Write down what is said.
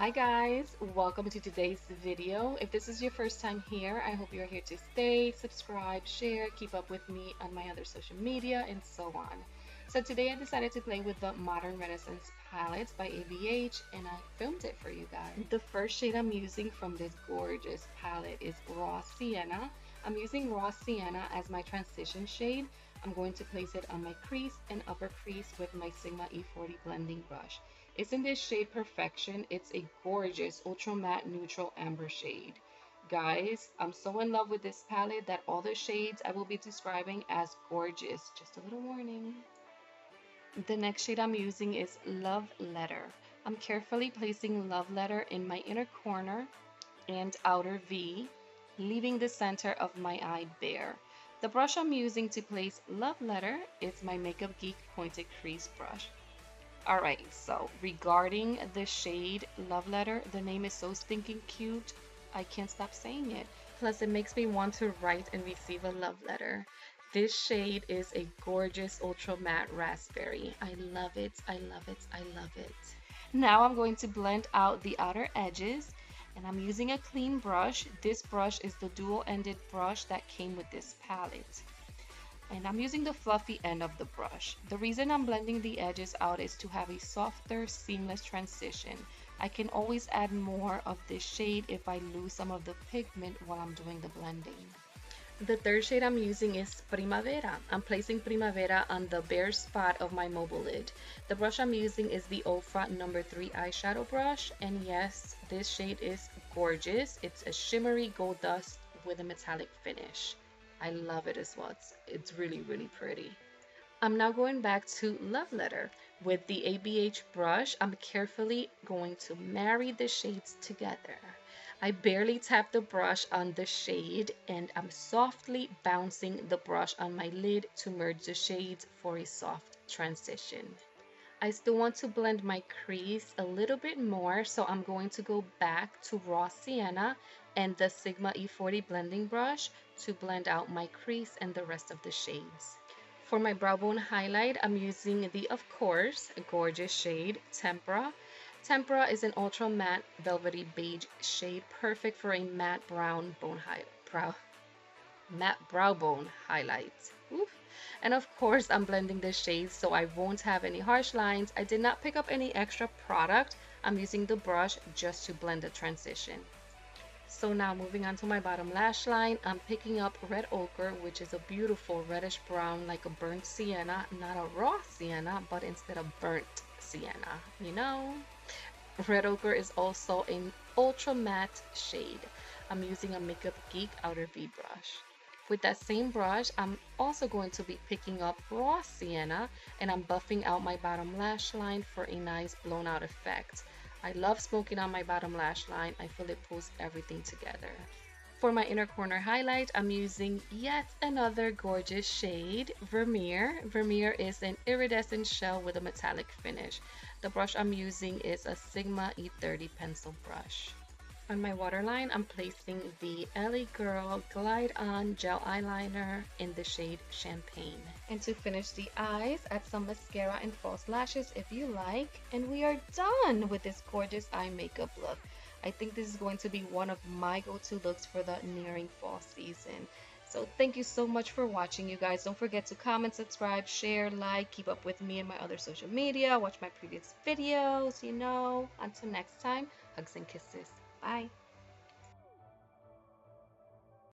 Hi guys, welcome to today's video. If this is your first time here, I hope you're here to stay, subscribe, share, keep up with me on my other social media, and so on. So today I decided to play with the Modern Renaissance palettes by ABH and I filmed it for you guys. The first shade I'm using from this gorgeous palette is Raw Sienna. I'm using Raw Sienna as my transition shade. I'm going to place it on my crease and upper crease with my Sigma E40 blending brush. It's in this shade Perfection. It's a gorgeous ultra matte neutral amber shade. Guys, I'm so in love with this palette that all the shades I will be describing as gorgeous. Just a little warning. The next shade I'm using is Love Letter. I'm carefully placing Love Letter in my inner corner and outer V, leaving the center of my eye bare. The brush I'm using to place Love Letter is my Makeup Geek Pointed Crease brush. Alright, so regarding the shade Love Letter, the name is so stinking cute, I can't stop saying it. Plus, it makes me want to write and receive a love letter. This shade is a gorgeous ultra matte raspberry. I love it, I love it, I love it. Now I'm going to blend out the outer edges and I'm using a clean brush. This brush is the dual-ended brush that came with this palette. And I'm using the fluffy end of the brush. The reason I'm blending the edges out is to have a softer, seamless transition. I can always add more of this shade if I lose some of the pigment while I'm doing the blending. The third shade I'm using is Primavera. I'm placing Primavera on the bare spot of my mobile lid. The brush I'm using is the Ofra number 3 eyeshadow brush. And yes, this shade is gorgeous. It's a shimmery gold dust with a metallic finish. I love it as well. It's really, really pretty. I'm now going back to Love Letter. With the ABH brush, I'm carefully going to marry the shades together. I barely tap the brush on the shade and I'm softly bouncing the brush on my lid to merge the shades for a soft transition. I still want to blend my crease a little bit more, so I'm going to go back to Raw Sienna and the Sigma E40 blending brush to blend out my crease and the rest of the shades. For my brow bone highlight, I'm using the, of course, gorgeous shade Tempera. Tempera is an ultra matte velvety beige shade, perfect for a matte brown matte brow bone highlight. Oof. And of course, I'm blending the shades so I won't have any harsh lines. I did not pick up any extra product. I'm using the brush just to blend the transition. So now moving on to my bottom lash line, I'm picking up Red Ochre, which is a beautiful reddish brown like a burnt sienna, not a raw sienna, but instead of burnt sienna, you know? Red Ochre is also an ultra matte shade. I'm using a Makeup Geek Outer V brush. With that same brush, I'm also going to be picking up Raw Sienna and I'm buffing out my bottom lash line for a nice blown out effect. I love smoking on my bottom lash line. I feel it pulls everything together. For my inner corner highlight, I'm using yet another gorgeous shade, Vermeer. Vermeer is an iridescent shell with a metallic finish. The brush I'm using is a Sigma E30 pencil brush. On my waterline, I'm placing the LA Girl Glide On Gel Eyeliner in the shade Champagne. And to finish the eyes, add some mascara and false lashes if you like. And we are done with this gorgeous eye makeup look. I think this is going to be one of my go-to looks for the nearing fall season. So thank you so much for watching, you guys. Don't forget to comment, subscribe, share, like, keep up with me and my other social media, watch my previous videos, you know. Until next time, hugs and kisses. Bye.